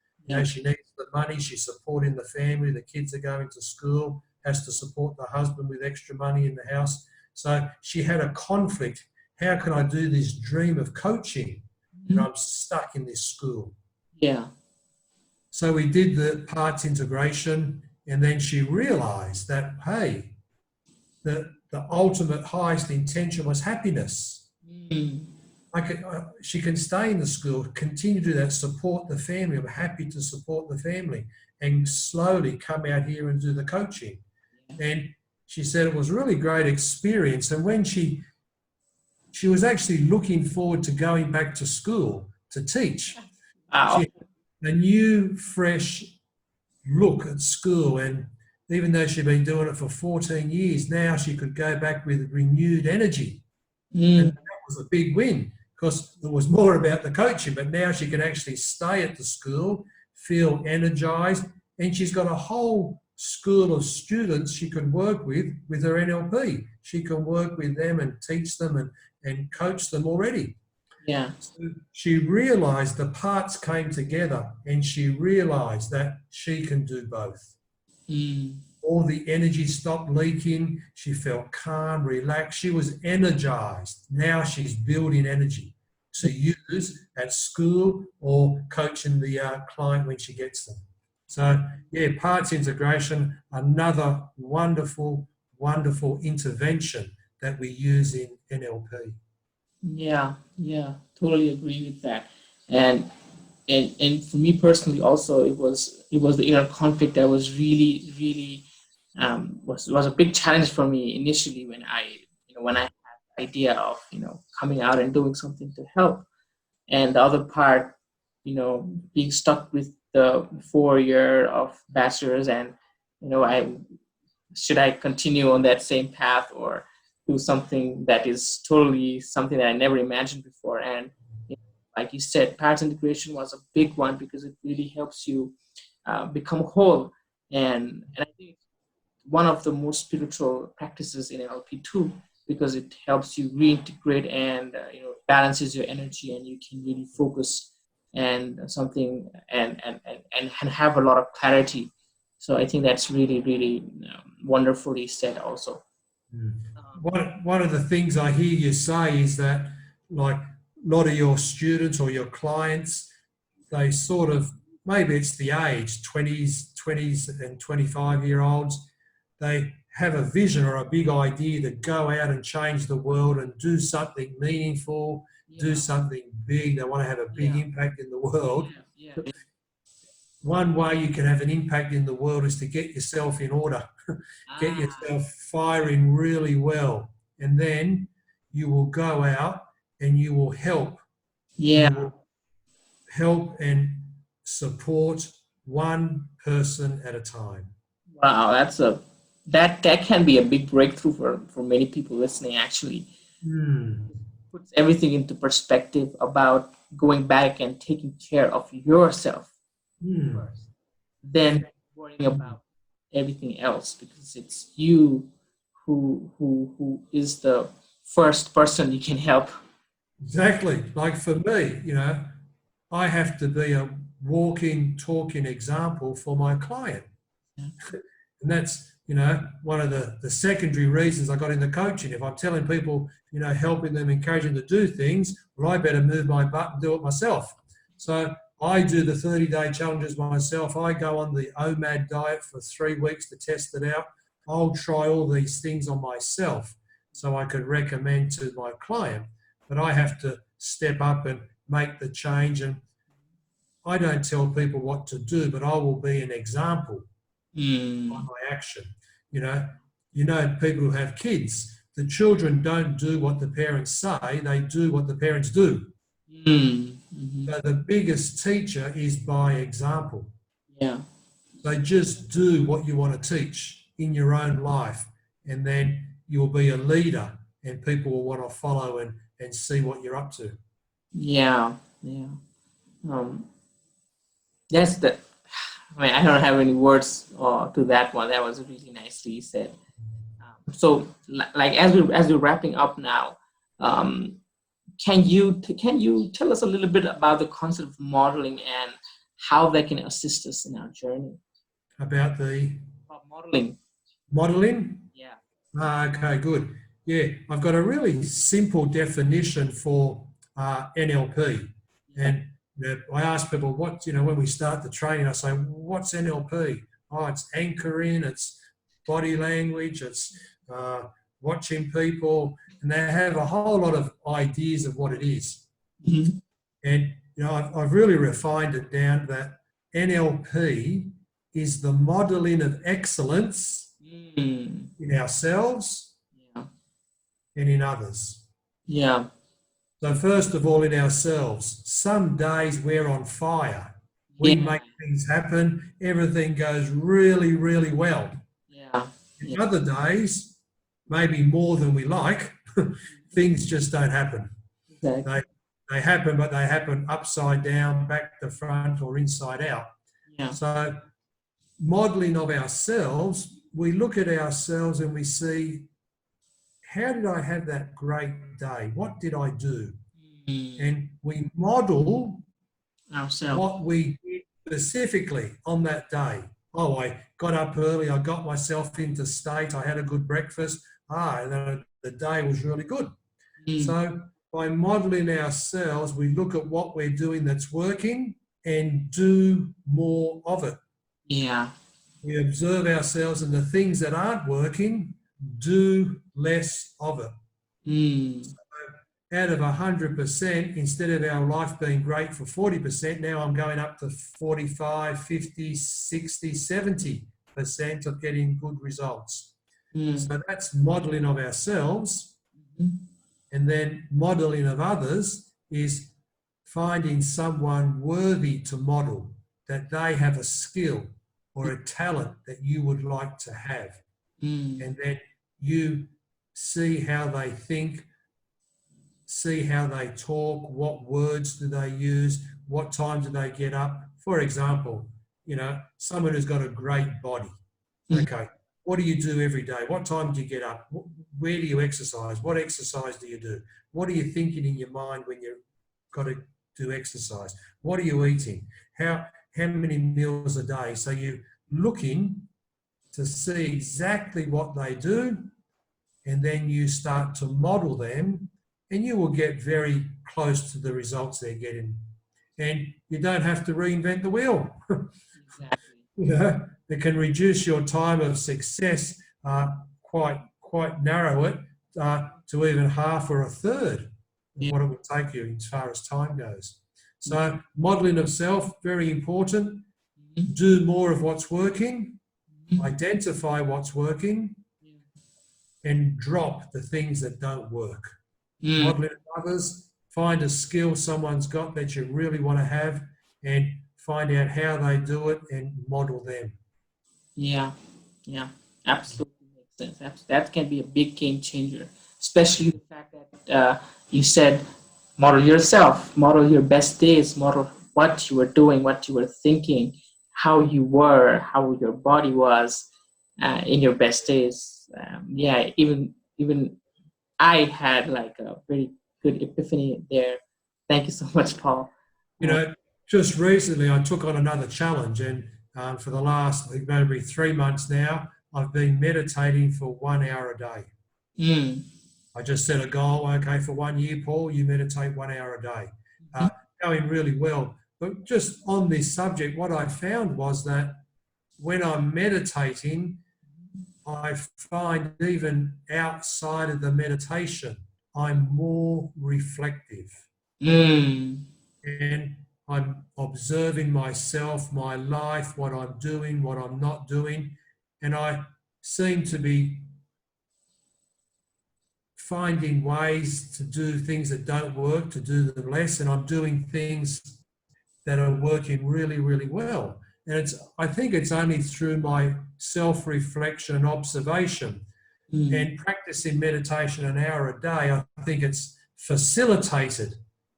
She needs the money, she's supporting the family, the kids are going to school, has to support the husband with extra money in the house. So she had a conflict. How can I do this dream of coaching? And I'm stuck in this school. Yeah. So we did the parts integration, and then she realized that, hey, the ultimate highest intention was happiness. She can stay in the school, continue to do that, support the family. I'm happy to support the family, and slowly come out here and do the coaching. And she said it was a really great experience. And when she was actually looking forward to going back to school to teach. Wow. She had a new, fresh look at school, and even though she'd been doing it for 14 years, now she could go back with renewed energy. And that was a big win, because it was more about the coaching, but now she can actually stay at the school, feel energized, and she's got a whole school of students she can work with her NLP. She can work with them and teach them and coach them already. Yeah. So she realized the parts came together, and she realized that she can do both. All the energy stopped leaking. She felt calm, relaxed. She was energized. Now she's building energy to use at school or coaching the client when she gets them. So, yeah, parts integration, another wonderful, wonderful intervention that we use in NLP. Yeah, totally agree with that. And for me personally, also it was the inner conflict that was really was a big challenge for me initially when I had the idea of coming out and doing something to help, and the other part, being stuck with the 4 year of bachelor's, and should I continue on that same path or do something that is totally something that I never imagined before. And like you said, parts integration was a big one because it really helps you become whole. And I think one of the most spiritual practices in NLP too, because it helps you reintegrate and balances your energy, and you can really focus and something and have a lot of clarity. So I think that's really, really wonderfully said also. One of the things I hear you say is that, like, a lot of your students or your clients, they sort of, maybe it's the age, 20s and 25-year-olds, they have a vision or a big idea to go out and change the world and do something meaningful, do something big. They want to have a big impact in the world. One way you can have an impact in the world is to get yourself in order, get yourself firing really well, and then you will go out and you will help. Yeah. You will help and support one person at a time. Wow, that can be a big breakthrough for many people listening, actually. Puts everything into perspective about going back and taking care of yourself first, then worrying about everything else, because it's you who is the first person you can help. Exactly. Like for me, I have to be a walking, talking example for my client. And that's, one of the secondary reasons I got into coaching. If I'm telling people, helping them, encouraging them to do things, well, I better move my butt and do it myself. So I do the 30-day challenges myself. I go on the OMAD diet for 3 weeks to test it out. I'll try all these things on myself so I could recommend to my client. But I have to step up and make the change. And I don't tell people what to do, but I will be an example by my action. People who have kids, the children don't do what the parents say, they do what the parents do. So the biggest teacher is by example. Yeah. So just do what you want to teach in your own life, and then you'll be a leader and people will want to follow and see what you're up to. Yeah. That's I don't have any words to that one. That was really nicely said. So, like as we're wrapping up now, can you tell us a little bit about the concept of modeling and how that can assist us in our journey? About modeling. Modeling? Yeah. Okay, good. Yeah, I've got a really simple definition for NLP. And I ask people, when we start the training, I say, what's NLP? Oh, it's anchoring, it's body language, it's watching people, and they have a whole lot of ideas of what it is. And, I've really refined it down that NLP is the modeling of excellence in ourselves and in others. Yeah. So first of all, in ourselves, some days we're on fire. We make things happen. Everything goes really, really well. Yeah. In other days, maybe more than we like, things just don't happen. Exactly. They happen, but they happen upside down, back to front, or inside out. Yeah. So modeling of ourselves, we look at ourselves and we see, how did I have that great day? What did I do? And we model ourselves what we did specifically on that day. Oh, I got up early, I got myself into state, I had a good breakfast, and the day was really good. So by modeling ourselves, we look at what we're doing that's working and do more of it. Yeah. We observe ourselves, and the things that aren't working, do less of it. So out of 100%, instead of our life being great for 40%, now I'm going up to 45, 50, 60, 70% of getting good results. So that's modeling of ourselves. And then modeling of others is finding someone worthy to model, that they have a skill or a talent that you would like to have. And then you see how they think, see how they talk, what words do they use, what time do they get up. For example, someone who's got a great body. Okay, what do you do every day? What time do you get up? Where do you exercise? What exercise do you do? What are you thinking in your mind when you've got to do exercise? What are you eating? How many meals a day? So you're looking to see exactly what they do, and then you start to model them, and you will get very close to the results they're getting. And you don't have to reinvent the wheel. Exactly. You know, it can reduce your time of success, quite narrow it to even half or a third of what it would take you as far as time goes. So modelling of self, very important. Do more of what's working, identify what's working, and drop the things that don't work. Modelling of others, find a skill someone's got that you really want to have, and find out how they do it and model them. Yeah, yeah, absolutely makes sense. That can be a big game changer, especially the fact that you said model yourself, model your best days, model what you were doing, what you were thinking, how you were, how your body was in your best days. Yeah, even I had like a very good epiphany there. Thank you so much, Paul. You know, just recently I took on another challenge, and for the last, I think maybe 3 months now, I've been meditating for 1 hour a day. I just set a goal, okay, for 1 year, Paul, you meditate 1 hour a day. Going really well. But just on this subject, what I found was that when I'm meditating, I find even outside of the meditation, I'm more reflective. And I'm observing myself, my life, what I'm doing, what I'm not doing, and I seem to be finding ways to do things that don't work, to do them less, and I'm doing things that are working really, really well. And I think it's only through my self-reflection and observation and practicing meditation an hour a day, I think it's facilitated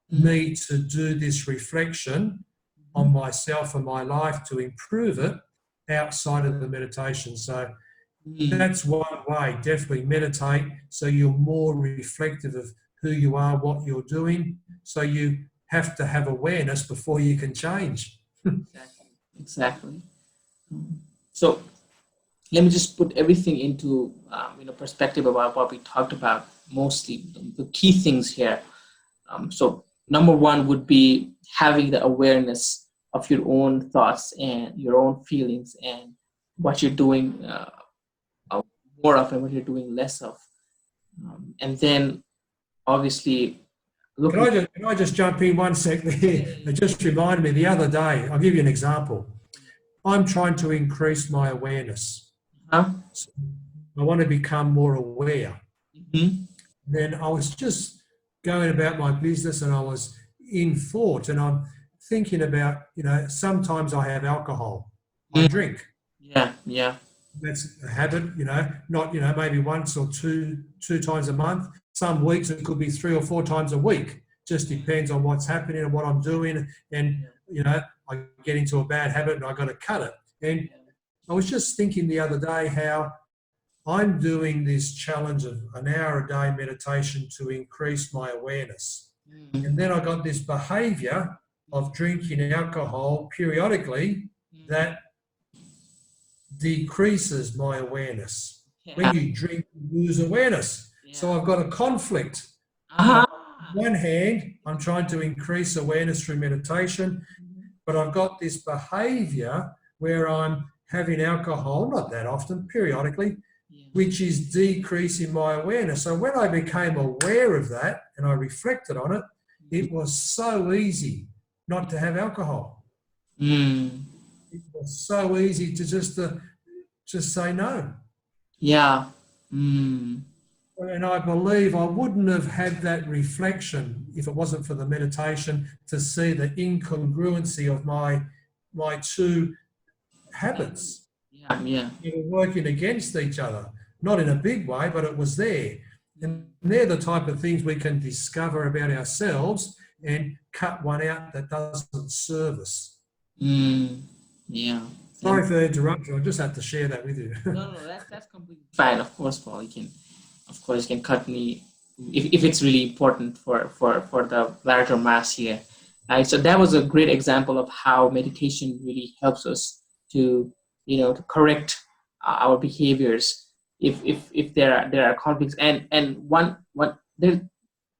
me to do this reflection on myself and my life to improve it outside of the meditation. So that's one way, definitely meditate so you're more reflective of who you are, what you're doing. So you have to have awareness before you can change. Exactly. So let me just put everything into perspective about what we talked about, mostly the key things here. So number one would be having the awareness of your own thoughts and your own feelings and what you're doing more of and what you're doing less of. And then obviously Can I just jump in 1 sec there? It just reminded me the other day, I'll give you an example. I'm trying to increase my awareness. So I want to become more aware. Then I was just going about my business and I was in thought, and I'm thinking about, sometimes I have alcohol. I drink. Yeah. That's a habit, not, maybe once or two times a month. Some weeks it could be 3 or 4 times a week. Just depends on what's happening and what I'm doing. And, I get into a bad habit and I got to cut it. And I was just thinking the other day how I'm doing this challenge of an hour a day meditation to increase my awareness. And then I got this behavior of drinking alcohol periodically that decreases my awareness. When you drink, you lose awareness. So I've got a conflict. On one hand, I'm trying to increase awareness through meditation, but I've got this behavior where I'm having alcohol, not that often, periodically, which is decreasing my awareness. So when I became aware of that and I reflected on it, it was so easy not to have alcohol. It was so easy to just say no. Yeah. And I believe I wouldn't have had that reflection if it wasn't for the meditation to see the incongruency of my two habits. Yeah. They were working against each other, not in a big way, but it was there. And they're the type of things we can discover about ourselves and cut one out that doesn't serve us. Yeah. Sorry for the interruption. I just had to share that with you. No, that's completely fine. Of course, Paul, of course, you can cut me if it's really important for the larger mass here. So that was a great example of how meditation really helps us to, to correct our behaviors if there are conflicts. And one there,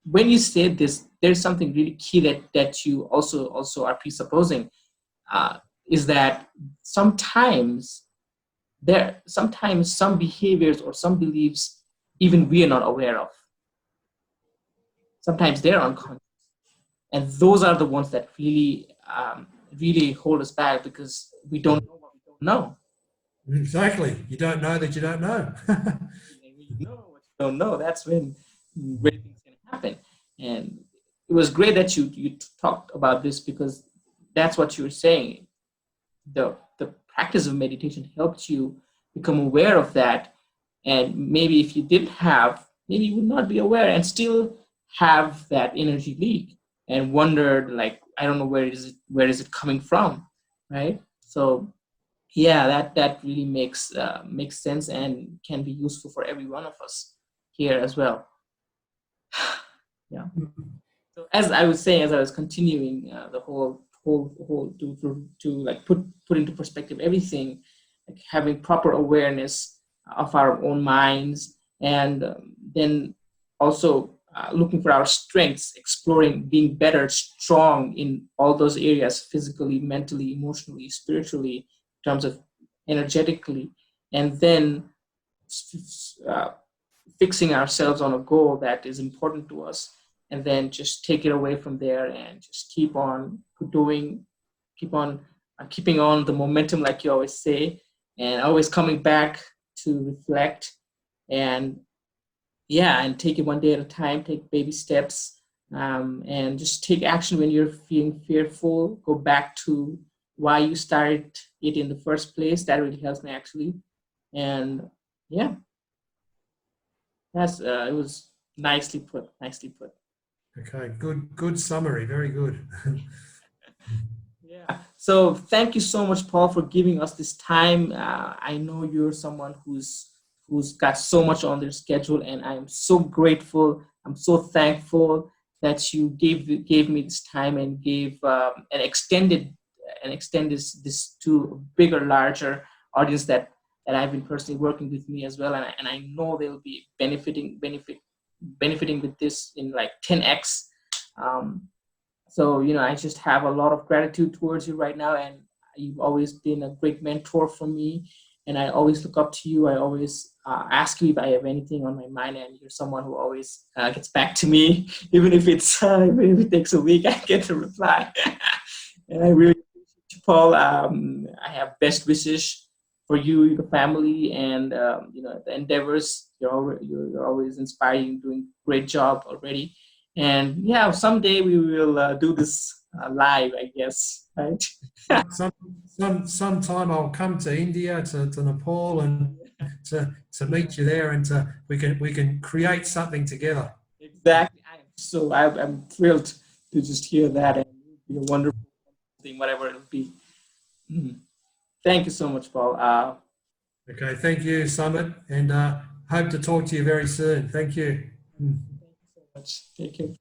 when you say this, there's something really key that you also are presupposing, uh, is that sometimes sometimes some behaviors or some beliefs even we are not aware of. Sometimes they're unconscious, and those are the ones that really hold us back because we don't know what we don't know. Exactly. You don't know that you don't know. And when you know what you don't know, that's when great things can happen. And it was great that you talked about this because that's what you were saying. The practice of meditation helped you become aware of that, and maybe if you didn't have, maybe you would not be aware and still have that energy leak and wondered, like, I don't know, where is it coming from, right? So yeah, that really makes sense and can be useful for every one of us here as well. Yeah. So as I was saying, as I was continuing, the whole to like put into perspective everything, like having proper awareness of our own minds, and then also looking for our strengths, exploring being better, strong in all those areas, physically, mentally, emotionally, spiritually, in terms of energetically, and then uh, fixing ourselves on a goal that is important to us, and then just take it away from there and just keep on doing, keep on keeping on the momentum, like you always say, and always coming back to reflect, and yeah, and take it one day at a time, take baby steps, and just take action when you're feeling fearful. Go back to why you started it in the first place. That really helps me actually. And yeah, it was nicely put. Nicely put. Okay, good summary. Very good. Yeah. So thank you so much, Paul, for giving us this time. I know you're someone who's got so much on their schedule, and I'm so grateful. I'm so thankful that you gave me this time and gave and extend this to a bigger, larger audience that I've been personally working with me as well, and I know they'll be benefiting with this in like 10x. Um, so, I just have a lot of gratitude towards you right now, and you've always been a great mentor for me, and I always look up to you. I always ask you if I have anything on my mind, and you're someone who always gets back to me, even if even if it takes a week, I get a reply. And I really appreciate you, Paul. I have best wishes for you, your family, and the endeavors. You're always inspiring, doing a great job already. And yeah, someday we will do this live, I guess, right? Sometime I'll come to India, to Nepal, and to meet you there, and we can create something together. Exactly. I'm thrilled to just hear that, and it would be a wonderful thing, whatever it will be. Mhm. Thank you so much, Paul. Okay, thank you, Summit, and hope to talk to you very soon. Thank you. Thank you so much. Take care.